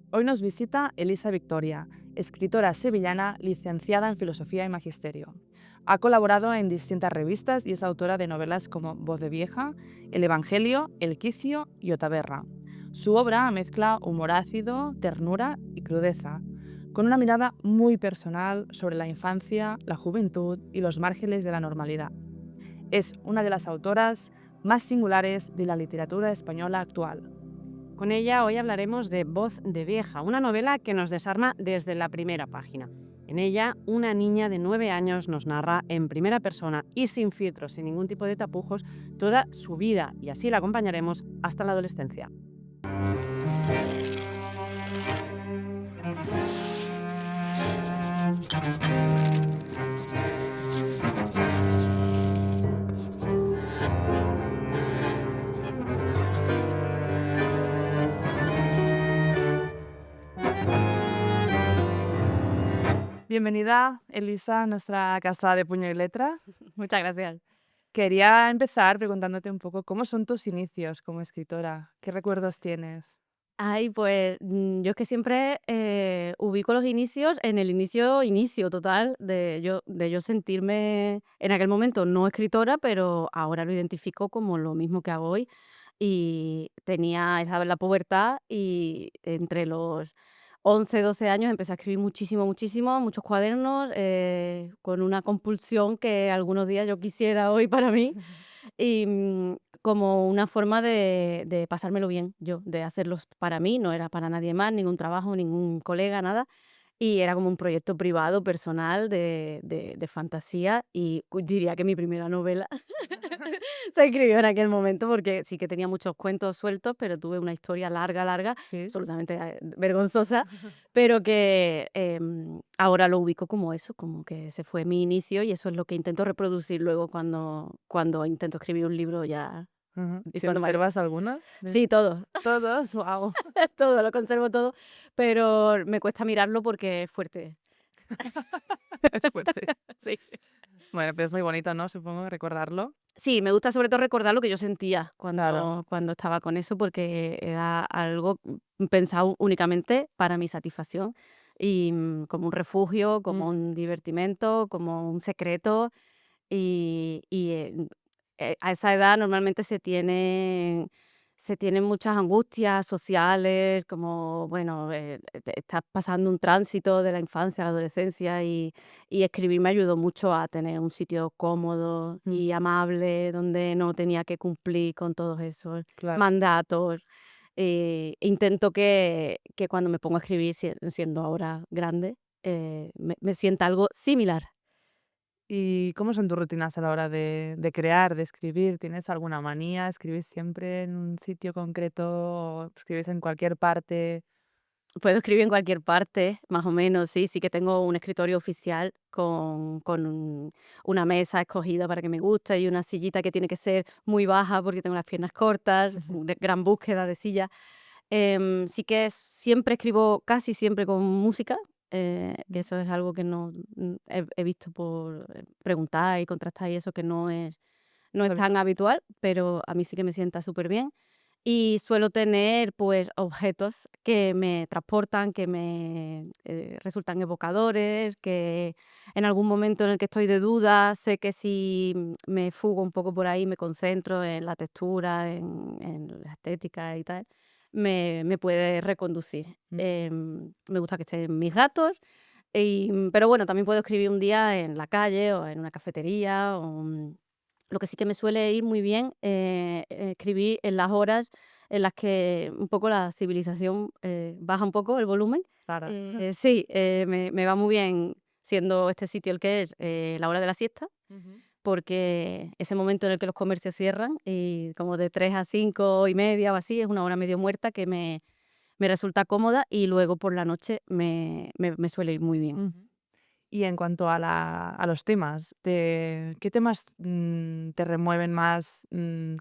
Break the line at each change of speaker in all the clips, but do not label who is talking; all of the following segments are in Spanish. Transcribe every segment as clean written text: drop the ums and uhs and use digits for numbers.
Hoy nos visita Elisa Victoria, escritora sevillana licenciada en Filosofía y Magisterio. Ha colaborado en distintas revistas y es autora de novelas como Voz de Vieja, El Evangelio, El Quicio y Otaverra. Su obra mezcla humor ácido, ternura y crudeza, con una mirada muy personal sobre la infancia, la juventud y los márgenes de la normalidad. Es una de las autoras más singulares de la literatura española actual.
Con ella hoy hablaremos de Voz de Vieja, una novela que nos desarma desde la primera página. En ella, una niña de 9 años nos narra en primera persona y sin filtros, sin ningún tipo de tapujos, toda su vida, y así la acompañaremos hasta la adolescencia.
Bienvenida, Elisa, a nuestra casa de puño y letra.
Muchas gracias.
Quería empezar preguntándote un poco cómo son tus inicios como escritora. ¿Qué recuerdos tienes?
Ay, pues yo es que siempre ubico los inicios en el inicio total de yo sentirme en aquel momento no escritora, pero ahora lo identifico como lo mismo que hago hoy. Y tenía, estaba en la pubertad y entre los 11 12 años empecé a escribir muchísimo, muchísimo, muchos cuadernos, con una compulsión que algunos días yo quisiera hoy para mí. Y, como una forma de pasármelo bien yo, de hacerlos para mí, no era para nadie más, ningún trabajo, ningún colega, nada. Y era como un proyecto privado, personal, de fantasía, y diría que mi primera novela se escribió en aquel momento, porque sí que tenía muchos cuentos sueltos, pero tuve una historia larga, larga,
Sí.
absolutamente, vergonzosa, pero que, ahora lo ubico como eso, como que ese fue mi inicio, y eso es lo que intento reproducir luego cuando intento escribir un libro ya
Ujú. ¿Y
siendo mayor.
conservas alguna?
Sí, todo,
Todos, wow.
todo, lo conservo todo, pero me cuesta mirarlo porque es fuerte.
Es fuerte.
Sí.
Bueno, pero es muy bonito, ¿no? Supongo recordarlo.
Sí, me gusta sobre todo recordar lo que yo sentía
Claro.
cuando estaba con eso, porque era algo, pensado únicamente para mi satisfacción y, como un refugio, como
Mm.
un divertimento, como un secreto. Y, a esa edad normalmente se tienen muchas angustias sociales, como, bueno, estás pasando un tránsito de la infancia a la adolescencia, y escribir me ayudó mucho a tener un sitio cómodo
Mm.
y amable, donde no tenía que cumplir con todos esos
Claro.
mandatos. Intento que cuando me pongo a escribir, siendo ahora grande, me sienta algo similar.
¿Y cómo son tus rutinas a la hora de crear, de escribir? ¿Tienes alguna manía? ¿Escribís siempre en un sitio concreto o escribís en cualquier parte?
Puedo escribir en cualquier parte, más o menos, sí. Sí que tengo un escritorio oficial con una mesa escogida para que me guste y una sillita que tiene que ser muy baja porque tengo las piernas cortas, de gran búsqueda de silla. Sí que siempre escribo, casi siempre con música, que eso es algo que no, he visto por preguntar y contrastar, y eso que no es
¿Sabes?
tan habitual, pero a mí sí que me sienta súper bien. Y suelo tener, pues, objetos que me transportan, que me, resultan evocadores, que en algún momento en el que estoy de duda, sé que si, me fugo un poco por ahí, me concentro en la textura, en la estética y tal, me puede reconducir.
Mm.
Me gusta que estén mis gatos, pero bueno, también puedo escribir un día en la calle o en una cafetería, lo que sí que me suele ir muy bien, escribir en las horas en las que un poco la civilización, baja un poco el volumen.
Claro.
Sí, me va muy bien, siendo este sitio el que es, la hora de la siesta,
Ujú.
porque ese momento en el que los comercios cierran, y como de 3 a 5 y media o así, es una hora medio muerta que me resulta cómoda, y luego por la noche me suele ir muy bien.
Ujú. Y en cuanto a los temas, ¿qué temas te remueven más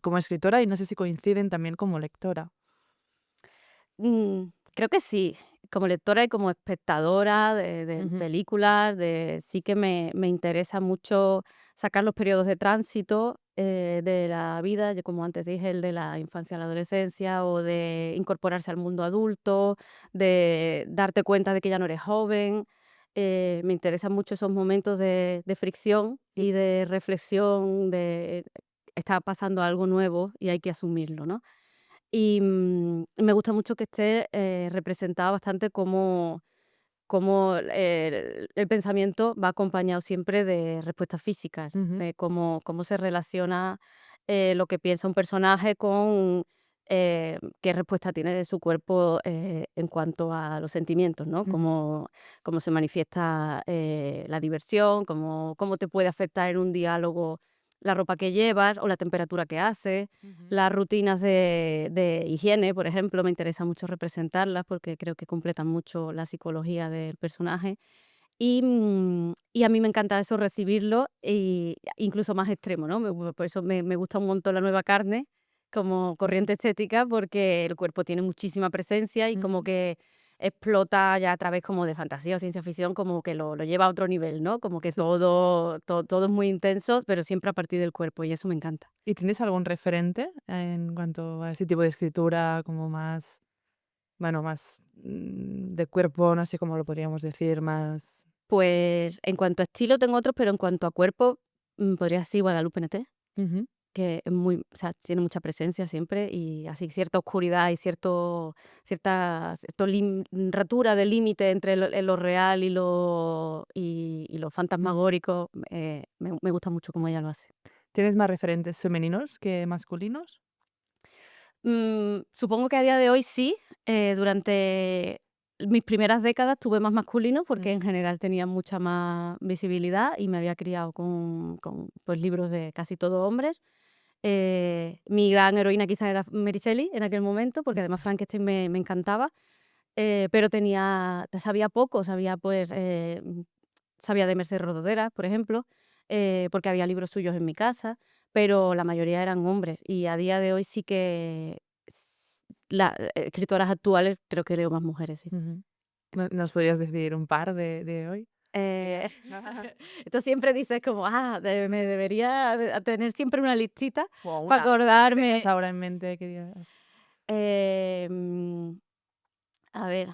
como escritora y no sé si coinciden también como lectora?
Creo que sí. Como lectora y como espectadora de
Ujú.
películas, sí que me interesa mucho sacar los periodos de tránsito, de la vida, yo como antes dije, el de la infancia a la adolescencia o de incorporarse al mundo adulto, de darte cuenta de que ya no eres joven. Me interesan mucho esos momentos de fricción y de reflexión, de está pasando algo nuevo y hay que asumirlo, ¿no? Y, me gusta mucho que esté, representado bastante cómo el pensamiento va acompañado siempre de respuestas físicas,
Ujú,
de cómo se relaciona, lo que piensa un personaje con, qué respuesta tiene de su cuerpo, en cuanto a los sentimientos, ¿no?
ujú,
Cómo se manifiesta, la diversión, cómo te puede afectar en un diálogo la ropa que llevas o la temperatura que hace.
ujú.
Las rutinas de higiene, por ejemplo, me interesa mucho representarlas porque creo que completan mucho la psicología del personaje. Y a mí me encanta eso, recibirlo, y incluso más extremo, ¿no? Por eso me gusta un montón la nueva carne como corriente estética, porque el cuerpo tiene muchísima presencia y como
Ujú.
que explota ya a través como de fantasía o ciencia ficción, como que lo lleva a otro nivel, ¿no? Como que
Sí.
todo es muy intenso, pero siempre a partir del cuerpo, y eso me encanta.
¿Y tienes algún referente en cuanto a ese tipo de escritura como más, bueno, más de cuerpo, no sé cómo lo podríamos decir, más...
Pues, en cuanto a estilo tengo otros, pero en cuanto a cuerpo, podría decir Guadalupe Netté,
Ujú,
que es muy, o sea, tiene mucha presencia siempre y así cierta oscuridad y cierto ratura de límite entre lo real y lo
ujú.
fantasmagórico, me gusta mucho cómo ella lo hace.
¿Tienes más referentes femeninos que masculinos?
Supongo que a día de hoy sí. Durante mis primeras décadas tuve más masculino, porque en
Ujú,
general tenía mucha más visibilidad y me había criado con, pues, libros de casi todo hombres. Mi gran heroína quizás era Mary Shelley en aquel momento, porque además
ujú,
Frankenstein me encantaba, pero sabía poco, sabía de Mercedes Rodoreda, por ejemplo, porque había libros suyos en mi casa, pero la mayoría eran hombres. Y a día de hoy sí que las escritoras actuales creo que leo más mujeres, sí.
ujú. ¿Nos podrías decir un par de hoy?
Eh, Esto siempre dices como, me debería tener siempre una listita
O
para
una. ¿Tenías
acordarme.
ahora en mente que digas?
Em, a ver,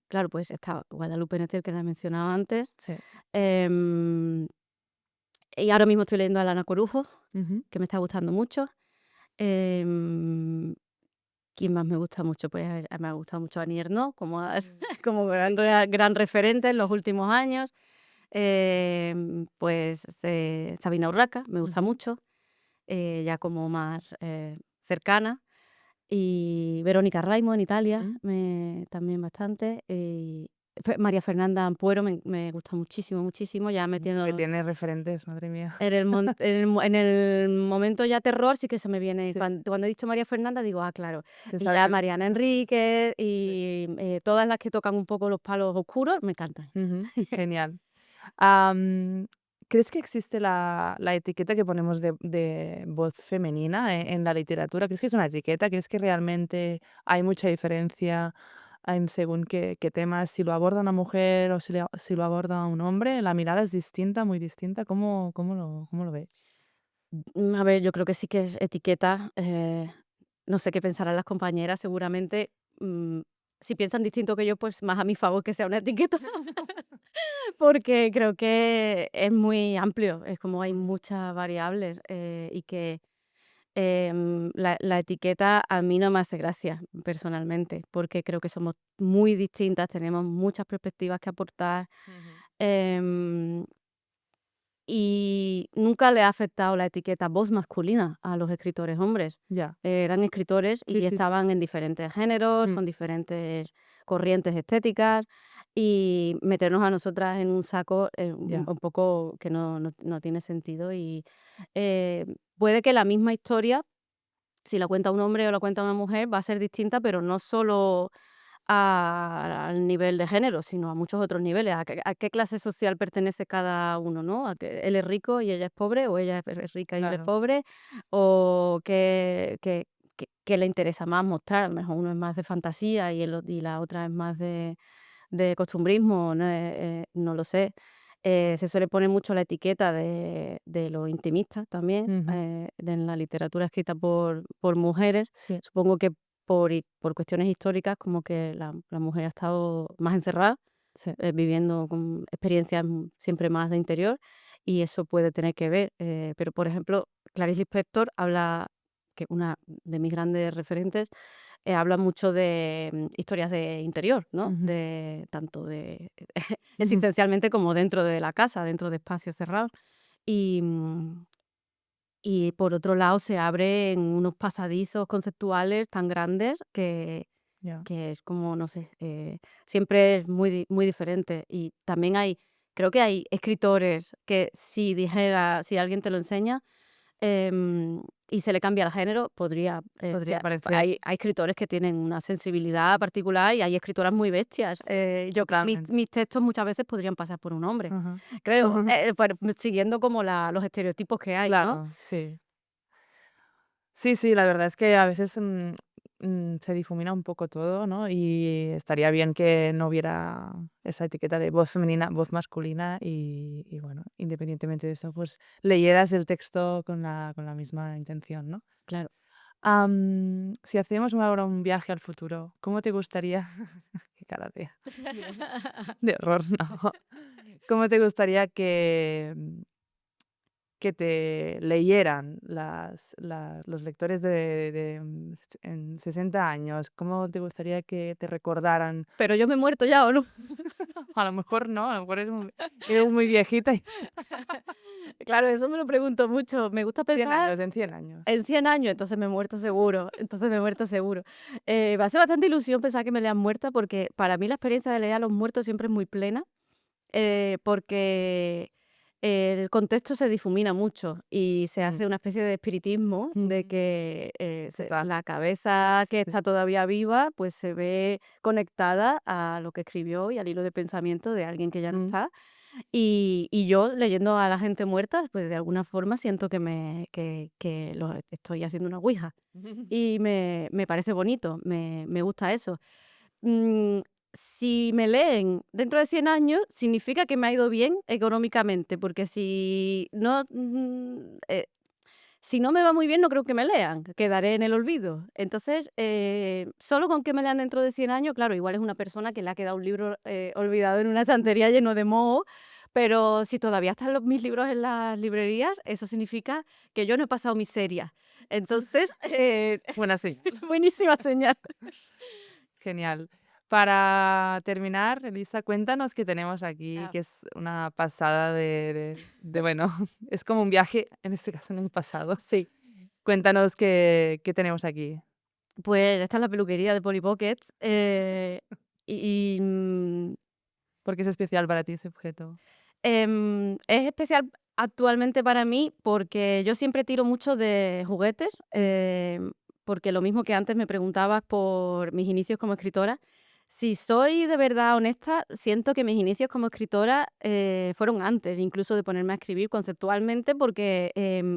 claro, pues está Guadalupe Nettel, que la he mencionado antes.
Sí.
em, y ahora mismo estoy leyendo a Lana Corujo,
Ujú,
que me está gustando mucho. Em, ¿Quién más me gusta mucho? Pues me ha gustado mucho Annie Ernaux, como
sí.
gran referente en los últimos años. Pues Sabina Urraca, me gusta
Ujú.
mucho, ya como más cercana. Y Verónica Raimo en Italia,
Ujú.
también bastante. Y María Fernanda Ampuero me gusta muchísimo, muchísimo, ya
Sí que
metiendo
tienes referentes, madre mía.
en el momento ya terror, sí que se me viene,
Sí,
cuando he dicho María Fernanda digo, claro.
te
Y
sabes
ya
el
Mariana
nombre.
Enríquez
Sí.
y, todas las que tocan un poco los palos oscuros, me encantan.
Ujú, genial. Am, ¿Crees que existe la etiqueta que ponemos de voz femenina en la literatura? ¿Crees que es una etiqueta? ¿Crees que realmente hay mucha diferencia en según qué temas? Si lo aborda una mujer o si lo aborda un hombre, ¿la mirada es distinta, muy distinta? ¿Cómo lo ves?
A ver, yo creo que sí que es etiqueta, no sé qué pensarán las compañeras, seguramente, si piensan distinto que yo, pues más a mi favor que sea una etiqueta, porque creo que es muy amplio, es como hay
Mm,
muchas variables, y que, la etiqueta a mí no me hace gracia personalmente, porque creo que somos muy distintas, tenemos muchas perspectivas que aportar.
ujú.
em, Y nunca le ha afectado la etiqueta voz masculina a los escritores hombres.
Ya.
Eran escritores
Sí,
y
sí, sí.
estaban en diferentes géneros,
Mm,
con diferentes corrientes estéticas, y meternos a nosotras en un saco,
ya.
un poco que no tiene sentido. Y puede que la misma historia, si la cuenta un hombre o la cuenta una mujer, va a ser distinta, pero no solo al nivel de género, sino a muchos otros niveles. ¿A qué clase social pertenece cada uno, no? ¿A que él es rico y ella es pobre, o ella es rica y él es
Claro.
pobre? ¿O qué le interesa más mostrar? A lo mejor uno es más de fantasía y la otra es más de costumbrismo, no lo sé. Se suele poner mucho la etiqueta de lo intimista también,
Ujú.
en la literatura escrita por mujeres.
Sí,
Supongo que por cuestiones históricas, como que la mujer ha estado más encerrada,
sí.
viviendo con experiencias siempre más de interior, y eso puede tener que ver. Pero, por ejemplo, Clarice Lispector habla, que una de mis grandes referentes, habla mucho de historias de interior, ¿no?
Ujú.
De tanto de
Ujú.
existencialmente como dentro de la casa, dentro de espacios cerrados. Y, y por otro lado se abren unos pasadizos conceptuales tan grandes
Ya.
que es como, no sé, siempre es muy diferente. Y también creo que hay escritores que si alguien te lo enseña, y se le cambia el género, podría, o
Podría
sea,
parecer
hay escritores que tienen una sensibilidad particular y hay escritoras muy bestias.
totalmente.
Mis textos muchas veces podrían pasar por un hombre,
Ajá.
creo, bueno, siguiendo como los estereotipos que hay, ¿no?
Claro, sí. Sí, sí, la verdad es que a veces, se difumina un poco todo, ¿no? Y estaría bien que no hubiera esa etiqueta de voz femenina, voz masculina y bueno, independientemente de eso, pues leyeras el texto con la misma intención, ¿no?
Claro.
Si hacemos ahora un viaje al futuro, ¿cómo te gustaría? Qué cara de horror, no. ¿Cómo te gustaría que te leyeran los lectores en 60 años? ¿Cómo te gustaría que te recordaran?
Pero yo me he muerto ya, ¿o no?
A lo mejor no, a lo mejor eres muy viejita y
Claro, eso me lo pregunto mucho. Me gusta
100
pensar
años, en 100 años.
en 100 años, entonces me he muerto seguro, entonces me he muerto seguro. Me hace bastante ilusión pensar que me lean muerta, porque para mí la experiencia de leer a los muertos siempre es muy plena, porque el contexto se difumina mucho y se
Mm,
hace una especie de espiritismo de
ujú,
que,
total.
la cabeza
Sí,
que
sí.
está todavía viva, pues se ve conectada a lo que escribió y al hilo de pensamiento de alguien que ya no
Mm.
está. Y yo leyendo a la gente muerta, pues de alguna forma siento que lo estoy haciendo una ouija. Y me parece bonito, me gusta eso. Mm, si me leen dentro de 100 años, significa que me ha ido bien económicamente, porque si no me va muy bien, no creo que me lean, quedaré en el olvido. Entonces, solo con que me lean dentro de 100 años, claro, igual es una persona que le ha quedado un libro olvidado en una estantería lleno de moho, pero si todavía están mis libros en las librerías, eso significa que yo no he pasado miseria. Entonces,
Buena señal.
buenísima señal.
Genial. Para terminar, Elisa, cuéntanos qué tenemos aquí,
Ah,
que es una pasada bueno, es como un viaje, en este caso en el pasado.
sí,
Cuéntanos qué tenemos aquí.
pues esta es la peluquería de Polly Pockets. Y,
¿Por qué es especial para ti ese objeto?
Es especial actualmente para mí porque yo siempre tiro mucho de juguetes, porque lo mismo que antes me preguntabas por mis inicios como escritora, si soy de verdad honesta, siento que mis inicios como escritora fueron antes incluso de ponerme a escribir conceptualmente, porque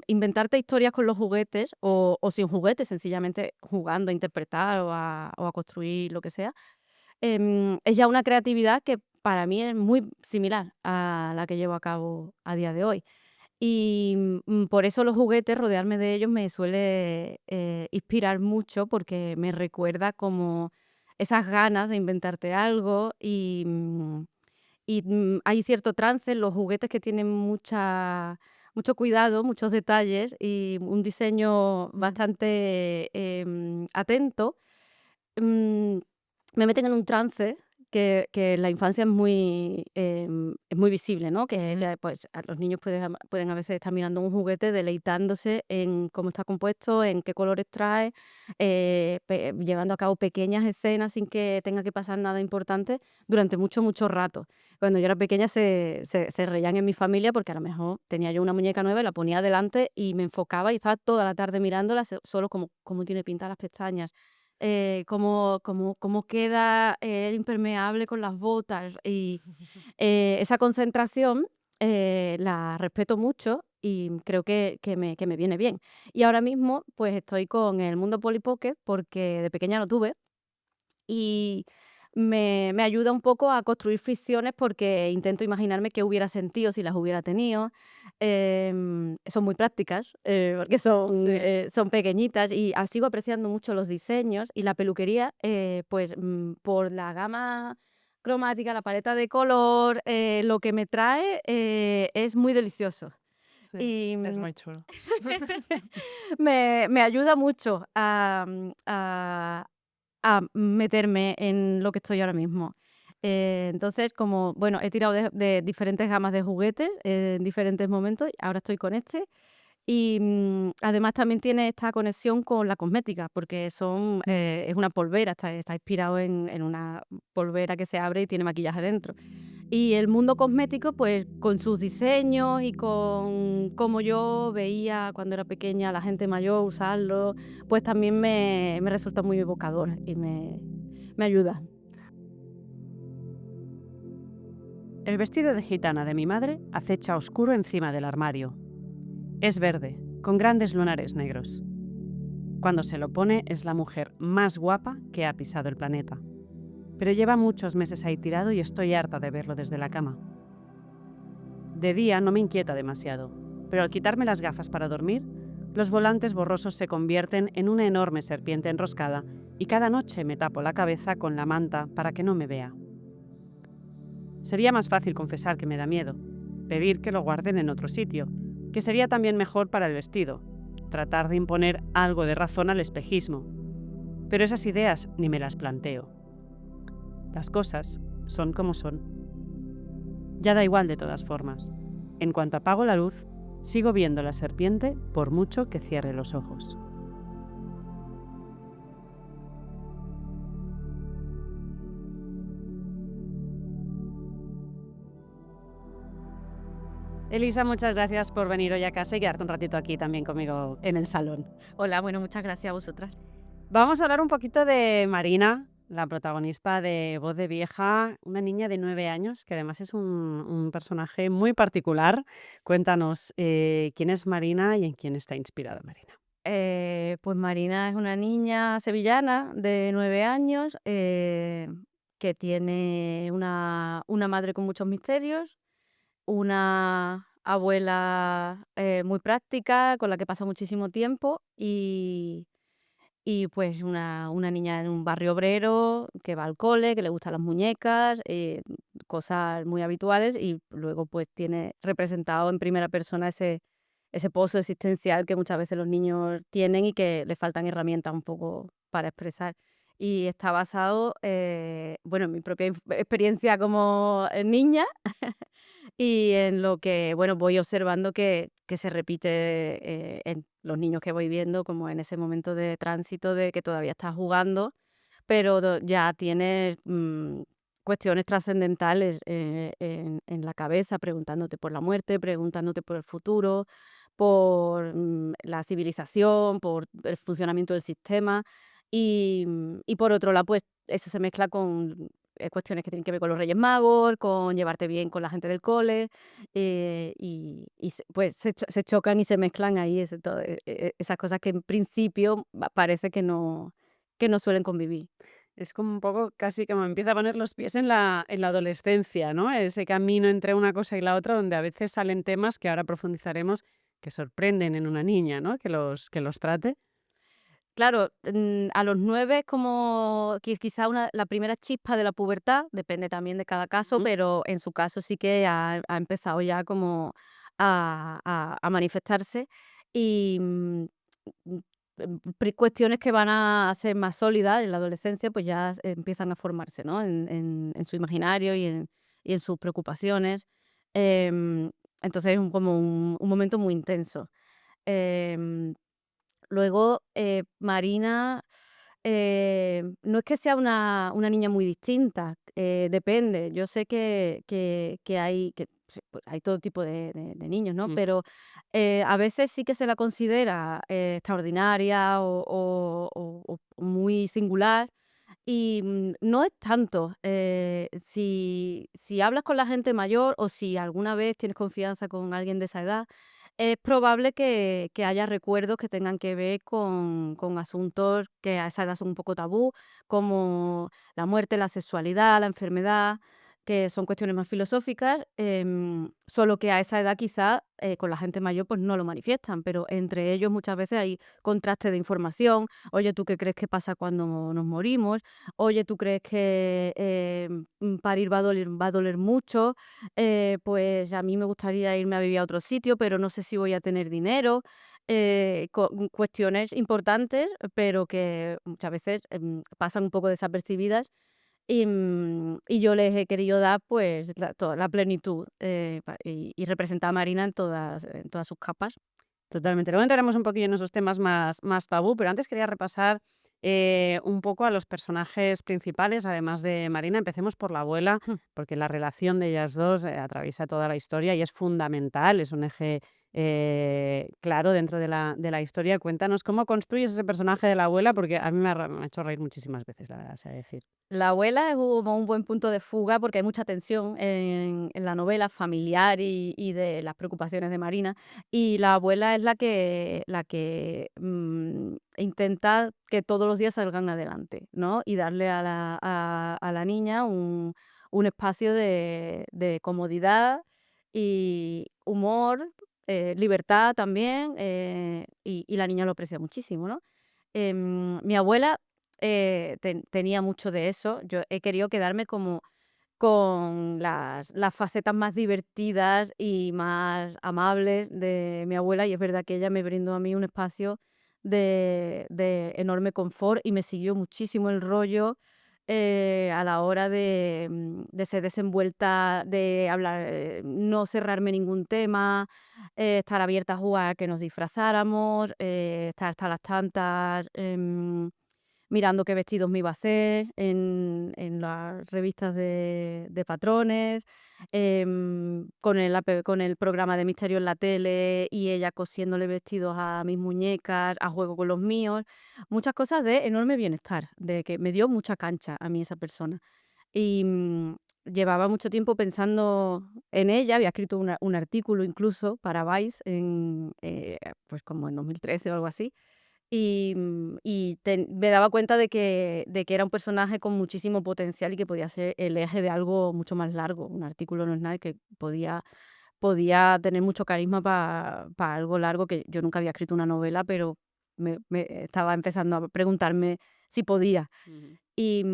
inventarte historias con los juguetes o sin juguetes, sencillamente jugando a interpretar o a construir lo que sea, es ya una creatividad que para mí es muy similar a la que llevo a cabo a día de hoy. Y, por eso los juguetes, rodearme de ellos me suele, inspirar mucho, porque me recuerda como esas ganas de inventarte algo y hay cierto trance en los juguetes que tienen mucho cuidado, muchos detalles y un diseño
Mm,
bastante, atento. Mm, Me meten en un trance que en la infancia es muy visible, ¿no? Que
mm,
pues, a los niños pueden a veces estar mirando un juguete, deleitándose en cómo está compuesto, en qué colores trae, llevando a cabo pequeñas escenas sin que tenga que pasar nada importante durante mucho rato. Cuando yo era pequeña se reían en mi familia porque a lo mejor tenía yo una muñeca nueva y la ponía delante y me enfocaba y estaba toda la tarde mirándola, solo como cómo tiene pintadas las pestañas, cómo queda el impermeable con las botas. Y esa concentración la respeto mucho y creo que me viene bien. Y ahora mismo, pues estoy con el mundo Polly Pocket porque de pequeña lo tuve y me ayuda un poco a construir ficciones porque intento imaginarme qué hubiera sentido si las hubiera tenido. Son muy prácticas, porque
Sí,
son pequeñitas y sigo apreciando mucho los diseños y la peluquería, pues, por la gama cromática, la paleta de color, lo que me trae, es muy delicioso.
sí,
Y,
es muy chulo.
me ayuda mucho a meterme en lo que estoy ahora mismo. Entonces, como, bueno, he tirado de diferentes gamas de juguetes en diferentes momentos, ahora estoy con este. Y, además también tiene esta conexión con la cosmética, porque es una polvera, está inspirado en una polvera que se abre y tiene maquillaje dentro. Y el mundo cosmético, pues, con sus diseños y con cómo yo veía cuando era pequeña a la gente mayor usarlo, pues también me resulta muy evocador y me ayuda.
El vestido de gitana de mi madre acecha oscuro encima del armario. Es verde, con grandes lunares negros. Cuando se lo pone es la mujer más guapa que ha pisado el planeta. Pero lleva muchos meses ahí tirado y estoy harta de verlo desde la cama. De día no me inquieta demasiado, pero al quitarme las gafas para dormir, los volantes borrosos se convierten en una enorme serpiente enroscada y cada noche me tapo la cabeza con la manta para que no me vea. Sería más fácil confesar que me da miedo, pedir que lo guarden en otro sitio, que sería también mejor para el vestido, tratar de imponer algo de razón al espejismo. Pero esas ideas ni me las planteo. Las cosas son como son. Ya da igual de todas formas. En cuanto apago la luz, sigo viendo la serpiente por mucho que cierre los ojos. Elisa, muchas gracias por venir hoy a casa y quedarte un ratito aquí también conmigo en el salón.
Hola, bueno, muchas gracias a vosotras.
Vamos a hablar un poquito de Marina, la protagonista de Voz de Vieja, una niña de 9 años, que además es un personaje muy particular. Cuéntanos, ¿quién es Marina y en quién está inspirada Marina?
Pues Marina es una niña sevillana de 9 años, que tiene una madre con muchos misterios, una abuela, muy práctica, con la que pasa muchísimo tiempo, y pues una niña en un barrio obrero que va al cole, que le gustan las muñecas, cosas muy habituales, y luego pues tiene representado en primera persona ese pozo existencial que muchas veces los niños tienen y que les faltan herramientas un poco para expresar. Y está basado, bueno, en mi propia experiencia como niña y en lo que, bueno, voy observando que se repite, en los niños que voy viendo, como en ese momento de tránsito de que todavía estás jugando, pero ya tienes, cuestiones trascendentales, en la cabeza, preguntándote por la muerte, preguntándote por el futuro, por, la civilización, por el funcionamiento del sistema. Y por otro lado, pues, eso se mezcla con, cuestiones que tienen que ver con los Reyes Magos, con llevarte bien con la gente del cole, pues se chocan y se mezclan ahí esas cosas que en principio parece que no suelen convivir.
Es como un poco casi como empieza a poner los pies en la adolescencia, ¿no? Ese camino entre una cosa y la otra donde a veces salen temas que ahora profundizaremos que sorprenden en una niña, ¿no? Que los trate.
Claro, a los 9 es como quizá la primera chispa de la pubertad, depende también de cada caso,
Ujú.
pero en su caso sí que ha empezado ya como a manifestarse y, mm, cuestiones que van a ser más sólidas en la adolescencia, pues ya empiezan a formarse, ¿no? En su imaginario y en sus preocupaciones. Em, entonces es como un momento muy intenso. Em Luego, Marina, no es que sea una niña muy distinta, depende. Yo sé que hay todo tipo de niños, ¿no?
Mm.
Pero, a veces sí que se la considera, extraordinaria o muy singular y, no es tanto. Si hablas con la gente mayor o si alguna vez tienes confianza con alguien de esa edad, es probable que haya recuerdos que tengan que ver con asuntos que a esa edad son un poco tabú, como la muerte, la sexualidad, la enfermedad, que son cuestiones más filosóficas, solo que a esa edad quizá con la gente mayor pues no lo manifiestan, pero entre ellos muchas veces hay contraste de información. Oye, ¿tú qué crees que pasa cuando nos morimos? Oye, ¿tú crees que parir va a doler mucho? Pues a mí me gustaría irme a vivir a otro sitio, pero no sé si voy a tener dinero. Cuestiones importantes, pero que muchas veces pasan un poco desapercibidas y yo les he querido dar, pues, toda la plenitud, y representar a Marina en todas sus capas.
Totalmente. Luego entraremos un poquillo en esos temas más tabú, pero antes quería repasar un poco a los personajes principales, además de Marina. Empecemos por la abuela,
Hmm.
porque la relación de ellas dos atraviesa toda la historia y es fundamental, es un eje claro dentro de la historia. Cuéntanos cómo construyes ese personaje de la abuela, porque a mí me ha hecho reír muchísimas veces, la verdad, sea decir.
La abuela es como un buen punto de fuga, porque hay mucha tensión en la novela familiar y de las preocupaciones de Marina, y la abuela es la que intenta que todos los días salgan adelante, ¿no? Y darle a la niña un espacio de comodidad y humor, libertad también, y la niña lo aprecia muchísimo, ¿no? Mi abuela tenía mucho de eso. Yo he querido quedarme como con las facetas más divertidas y más amables de mi abuela, y es verdad que ella me brindó a mí un espacio de enorme confort y me siguió muchísimo el rollo a la hora de ser desenvuelta, de hablar, no cerrarme ningún tema, estar abierta a jugar, a que nos disfrazáramos, estar hasta las tantas. Mirando qué vestidos me iba a hacer en las revistas de patrones, con el programa de misterio en la tele y ella cosiéndole vestidos a mis muñecas, a juego con los míos. Muchas cosas de enorme bienestar, de que me dio mucha cancha a mí esa persona. Y llevaba mucho tiempo pensando en ella, había escrito un artículo incluso para Vice, pues como en 2013 o algo así, y me daba cuenta de que era un personaje con muchísimo potencial y que podía ser el eje de algo mucho más largo. Un artículo no es nada, y que podía tener mucho carisma para algo largo, que yo nunca había escrito una novela, pero me estaba empezando a preguntarme si podía. Y,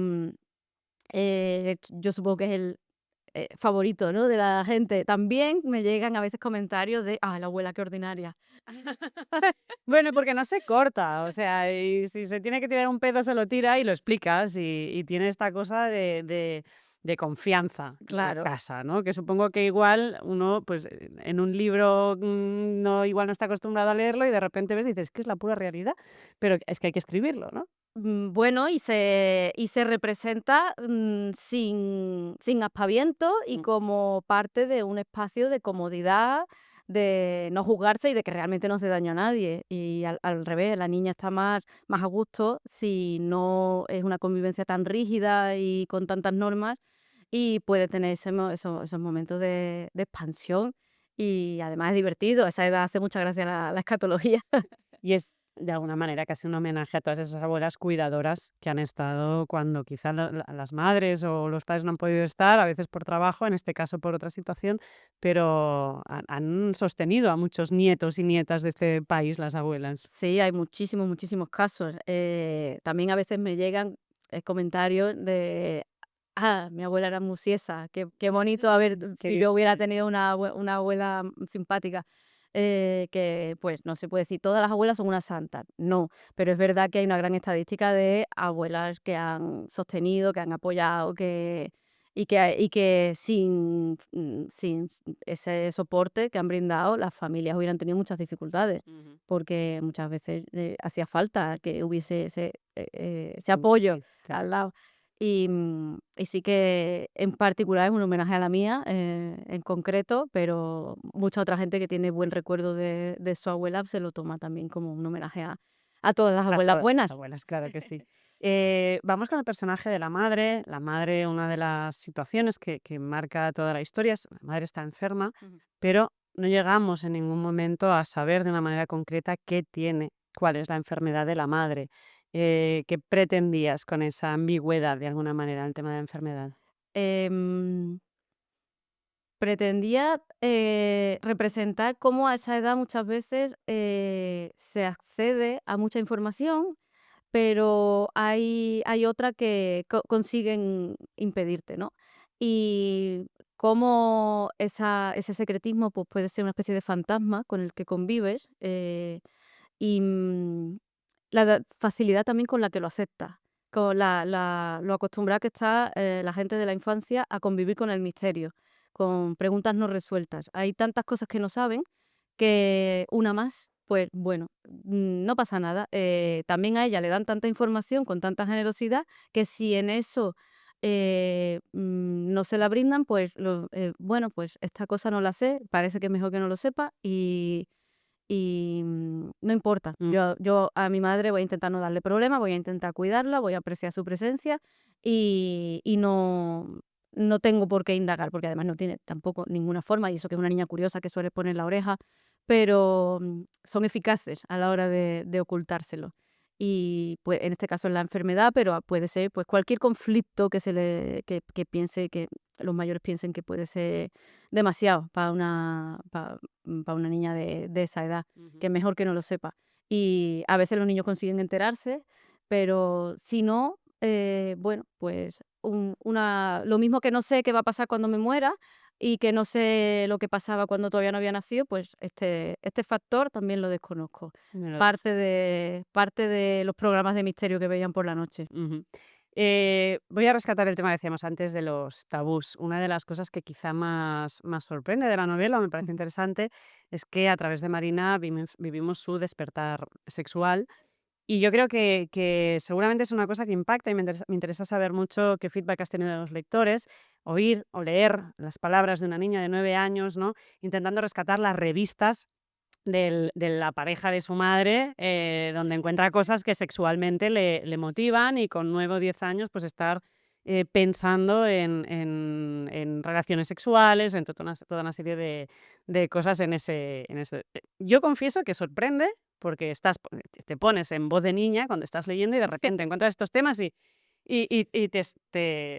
yo supongo que es el favorito, ¿no?, de la gente. También me llegan a veces comentarios de: "Ah, la abuela, qué ordinaria".
Bueno, porque no se corta, o sea, y si se tiene que tirar un pedo se lo tira y lo explicas y tiene esta cosa de confianza en la
Claro.
casa, ¿no? Que supongo que igual uno, pues en un libro no, igual no está acostumbrado a leerlo y de repente ves y dices, "Es que es la pura realidad", pero es que hay que escribirlo, ¿no?
Bueno, y se representa, sin aspaviento y
Mm.
como parte de un espacio de comodidad, de no juzgarse y de que realmente no hace daño a nadie. Y al revés, la niña está más a gusto si no es una convivencia tan rígida y con tantas normas, y puede tener esos momentos de expansión, y además es divertido. A esa edad hace mucha gracia la escatología.
Y es de alguna manera casi un homenaje a todas esas abuelas cuidadoras que han estado cuando quizá las madres o los padres no han podido estar, a veces por trabajo, en este caso por otra situación, pero han sostenido a muchos nietos y nietas de este país, las abuelas.
Sí, hay muchísimos, muchísimos casos. También a veces me llegan comentarios de: "Ah, mi abuela era muy siesa, qué bonito, a ver,
Qué
si yo hubiera
divertido.
tenido una abuela simpática". Que, pues, no se puede decir, todas las abuelas son unas santas, no, pero es verdad que hay una gran estadística de abuelas que han sostenido, que han apoyado, y que sin ese soporte que han brindado, las familias hubieran tenido muchas dificultades,
Ujú.
porque muchas veces, hacía falta que hubiese ese
Mm,
apoyo
sí, sí.
al lado. Y sí que en particular es un homenaje a la mía, en concreto, pero mucha otra gente que tiene buen recuerdo de su abuela se lo toma también como un homenaje a todas las
A
abuelas
todas las
buenas.
abuelas, claro que sí. Vamos con el personaje de la madre. La madre, una de las situaciones que marca toda la historia es la madre está enferma,
Ujú.
pero no llegamos en ningún momento a saber de una manera concreta qué tiene, cuál es la enfermedad de la madre. ¿Qué pretendías con esa ambigüedad de alguna manera en el tema de la enfermedad?
Em, Pretendía representar cómo a esa edad muchas veces se accede a mucha información, pero hay otra que consiguen impedirte, ¿no? Y cómo ese secretismo pues, puede ser una especie de fantasma con el que convives, y facilidad también con la que lo aceptas, con lo acostumbrada que está la gente de la infancia a convivir con el misterio, con preguntas no resueltas. Hay tantas cosas que no saben que una más, pues bueno, no pasa nada. También a ella le dan tanta información con tanta generosidad que si en eso no se la brindan, pues bueno, pues esta cosa no la sé, parece que es mejor que no lo sepa y no importa.
Mm,
Yo a mi madre voy a intentar no darle problemas, voy a intentar cuidarla, voy a apreciar su presencia y no tengo por qué indagar, porque además no tiene tampoco ninguna forma, y eso que es una niña curiosa que suele poner la oreja, pero son eficaces a la hora de ocultárselo. Y pues en este caso es la enfermedad, pero puede ser pues cualquier conflicto que piense que los mayores piensen que puede ser demasiado para una niña de esa edad,
ujú.
que es mejor que no lo sepa. Y a veces los niños consiguen enterarse, pero si no, bueno, pues lo mismo que no sé qué va a pasar cuando me muera y que no sé lo que pasaba cuando todavía no había nacido, pues este factor también lo desconozco.
Me lo-
Parte de los programas de misterio que veían por la noche.
Ujú. Voy a rescatar el tema que decíamos antes de los tabús. Una de las cosas que quizá más sorprende de la novela, o me parece interesante, es que a través de Marina vivimos su despertar sexual. Y yo creo que seguramente es una cosa que impacta y me interesa saber mucho qué feedback has tenido de los lectores, oír o leer las palabras de una niña de 9 años, ¿no? Intentando rescatar las revistas de la pareja de su madre, donde encuentra cosas que sexualmente le motivan y con 9 o 10 años pues estar pensando en relaciones sexuales, en toda una serie de cosas en ese. Yo confieso que sorprende porque te pones en voz de niña cuando estás leyendo y de repente encuentras estos temas y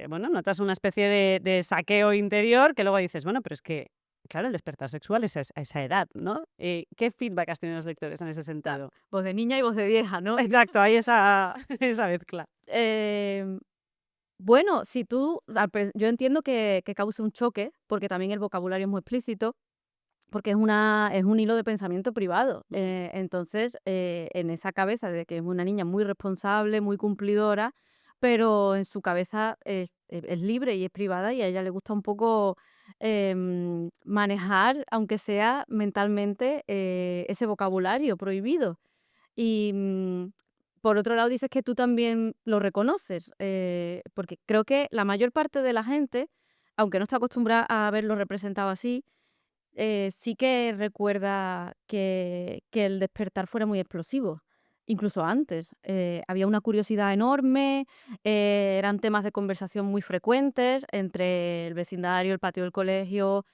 bueno, notas una especie de saqueo interior que luego dices, bueno, pero es que claro, el despertar sexual es a esa edad, ¿no? ¿Qué feedback has tenido de los lectores en ese sentido?
Voz de niña y voz de vieja, ¿no?
Exacto, hay esa esa mezcla.
Em, bueno, si tú yo entiendo que cause un choque, porque también el vocabulario es muy explícito, porque es un hilo de pensamiento privado.
Ujú.
Entonces, en esa cabeza de que es una niña muy responsable, muy cumplidora, pero en su cabeza es libre y es privada y a ella le gusta un poco manejar, aunque sea mentalmente, ese vocabulario prohibido. Y, por otro lado, dices que tú también lo reconoces, porque creo que la mayor parte de la gente, aunque no está acostumbrada a verlo representado así, sí que recuerda que el despertar fuera muy explosivo, incluso antes. Había una curiosidad enorme, eran temas de conversación muy frecuentes entre el vecindario, el patio del colegio.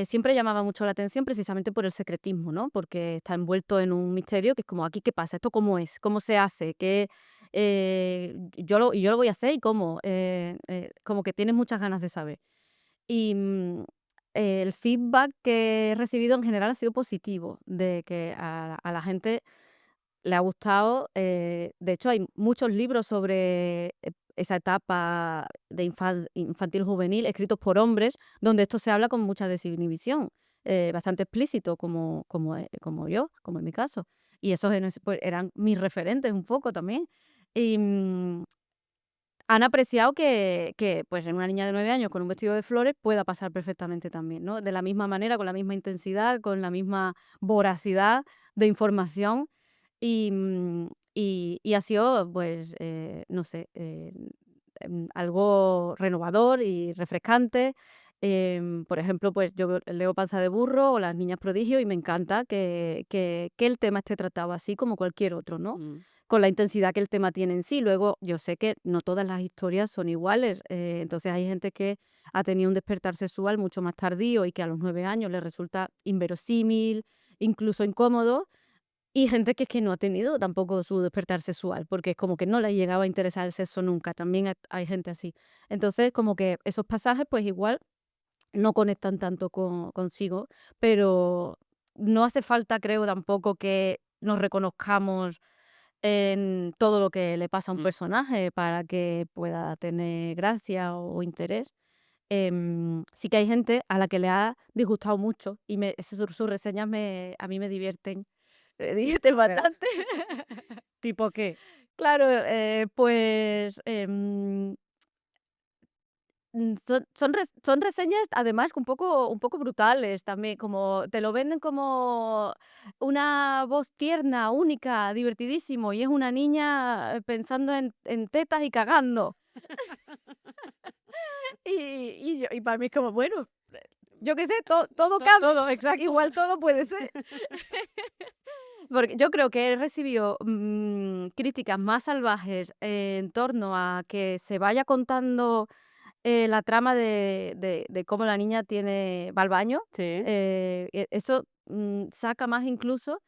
Siempre llamaba mucho la atención precisamente por el secretismo, ¿no? Porque está envuelto en un misterio que es como, ¿aquí qué pasa? ¿Esto cómo es? ¿Cómo se hace? Yo lo voy a hacer y cómo. Como que tienes muchas ganas de saber. Y el feedback que he recibido en general ha sido positivo, de que a la gente le ha gustado. De hecho, hay muchos libros sobre esa etapa de infantil juvenil escritos por hombres, donde esto se habla con mucha desinhibición, bastante explícito, como yo, como en mi caso. Y esos pues, eran mis referentes un poco también. Y han apreciado que, pues, en una niña de 9 años con un vestido de flores pueda pasar perfectamente también, ¿no? De la misma manera, con la misma intensidad, con la misma voracidad de información. Y ha sido, pues, no sé, algo renovador y refrescante. Por ejemplo, pues, yo leo Panza de burro o Las niñas prodigio y me encanta que el tema esté tratado así como cualquier otro, ¿no?
Mm.
con la intensidad que el tema tiene en sí. Luego, yo sé que no todas las historias son iguales, entonces hay gente que ha tenido un despertar sexual mucho más tardío y que a los 9 años le resulta inverosímil, incluso incómodo, y gente que es que no ha tenido tampoco su despertar sexual, porque es como que no le llegaba a interesar el sexo nunca, también hay gente así. Entonces, como que esos pasajes, pues igual no conectan tanto consigo, pero no hace falta, creo, tampoco que nos reconozcamos en todo lo que le pasa a un
Mm.
personaje para que pueda tener gracia o interés. Sí que hay gente a la que le ha disgustado mucho y sus reseñas a mí me divierten
Pero,
bastante.
¿tipo qué?
Claro, pues son reseñas además un poco brutales también, como te lo venden como una voz tierna, única, divertidísimo, y es una niña pensando en tetas y cagando. Y para mí es como, bueno, yo qué sé, todo cabe,
Todo, exacto.
igual todo puede ser. Porque yo creo que he recibido críticas más salvajes en torno a que se vaya contando la trama de cómo la niña va al baño.
Sí.
Eso saca más incluso,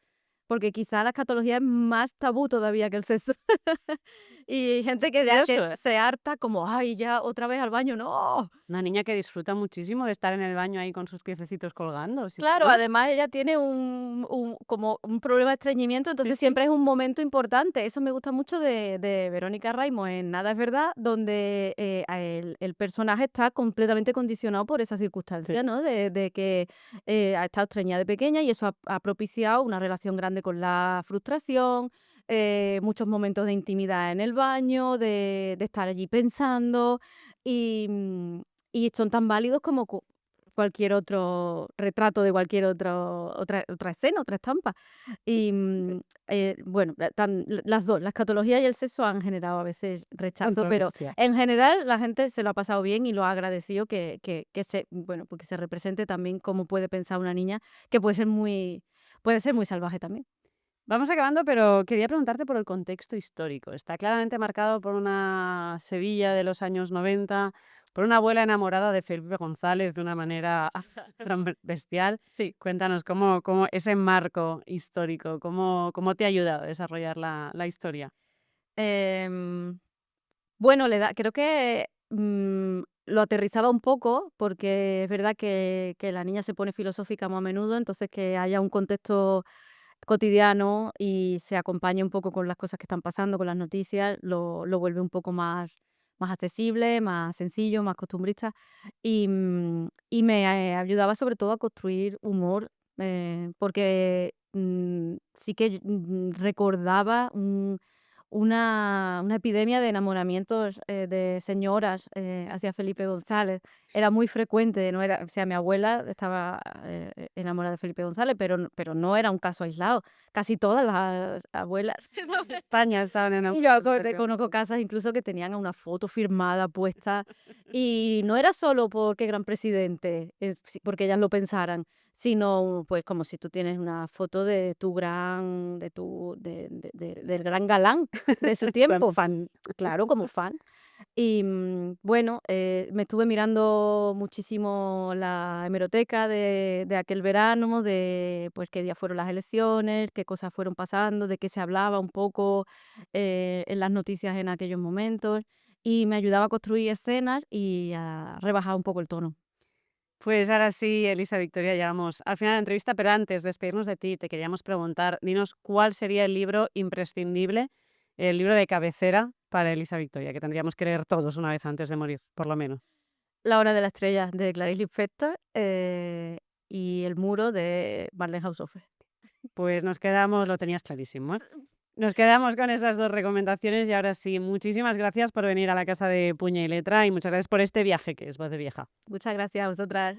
porque quizá la escatología es más tabú todavía que el sexo. Y hay gente que ya que
Curioso, ¿eh?
se harta como, ay, ya otra vez al baño, no.
Una niña que disfruta muchísimo de estar en el baño ahí con sus piececitos colgando, sí,
Claro,
¿no?
además ella tiene como un problema de estreñimiento,
Sí,
entonces
sí.
siempre es un momento importante. Eso me gusta mucho de Verónica Raimo en Nada es verdad, donde el personaje está completamente condicionado por esa
Sí.
circunstancia, ¿no? De que ha estado estreñida de pequeña y eso ha propiciado una relación grande con la frustración, muchos momentos de intimidad en el baño, de estar allí pensando y, y son tan válidos como cualquier otro retrato de cualquier otra escena, otra estampa. Y, bueno, las 2, la escatología y el sexo han generado a veces rechazo, pero
Controversia.
en general la gente se lo ha pasado bien y lo ha agradecido bueno, pues que se represente también cómo puede pensar una niña, que puede ser muy salvaje también.
Vamos acabando, pero quería preguntarte por el contexto histórico. Está claramente marcado por una Sevilla de los años 90, por una abuela enamorada de Felipe González de una manera bestial.
Sí.
Cuéntanos cómo ese marco histórico, cómo te ha ayudado a desarrollar la historia.
Em, bueno, creo que lo aterrizaba un poco, porque es verdad que la niña se pone filosófica muy a menudo, entonces que haya un contexto cotidiano y se acompañe un poco con las cosas que están pasando, con las noticias, lo vuelve un poco más accesible, más sencillo, más costumbrista. Y me ayudaba sobre todo a construir humor, porque sí que recordaba una epidemia de enamoramientos de señoras hacia Felipe González. Era muy frecuente, no era, o sea, mi abuela estaba enamorada de Felipe González, pero no era un caso aislado. Casi todas las abuelas.
España estaban en
Sí, conozco casas incluso que tenían una foto firmada puesta y no era solo porque gran presidente, porque ellas lo pensaran, sino pues como si tú tienes una foto de tu gran, del gran galán de su
plan
tiempo.
fan.
Claro, como fan. Y bueno, me estuve mirando muchísimo la hemeroteca de aquel verano, de pues qué días fueron las elecciones, qué cosas fueron pasando, de qué se hablaba un poco en las noticias en aquellos momentos, y me ayudaba a construir escenas y a rebajar un poco el tono.
Pues ahora sí, Elisa Victoria, llegamos al final de la entrevista, pero antes de despedirnos de ti, te queríamos preguntar, dinos cuál sería el libro imprescindible, el libro de cabecera para Elisa Victoria, que tendríamos que leer todos una vez antes de morir, por lo menos.
La hora de la estrella de Clarice Lispector y El muro de Marlene Haushofer.
Pues nos quedamos, lo tenías clarísimo, ¿eh? Nos quedamos con esas 2 recomendaciones y ahora sí, muchísimas gracias por venir a la casa de Puña y Letra y muchas gracias por este viaje que es Voz de Vieja.
Muchas gracias a vosotras.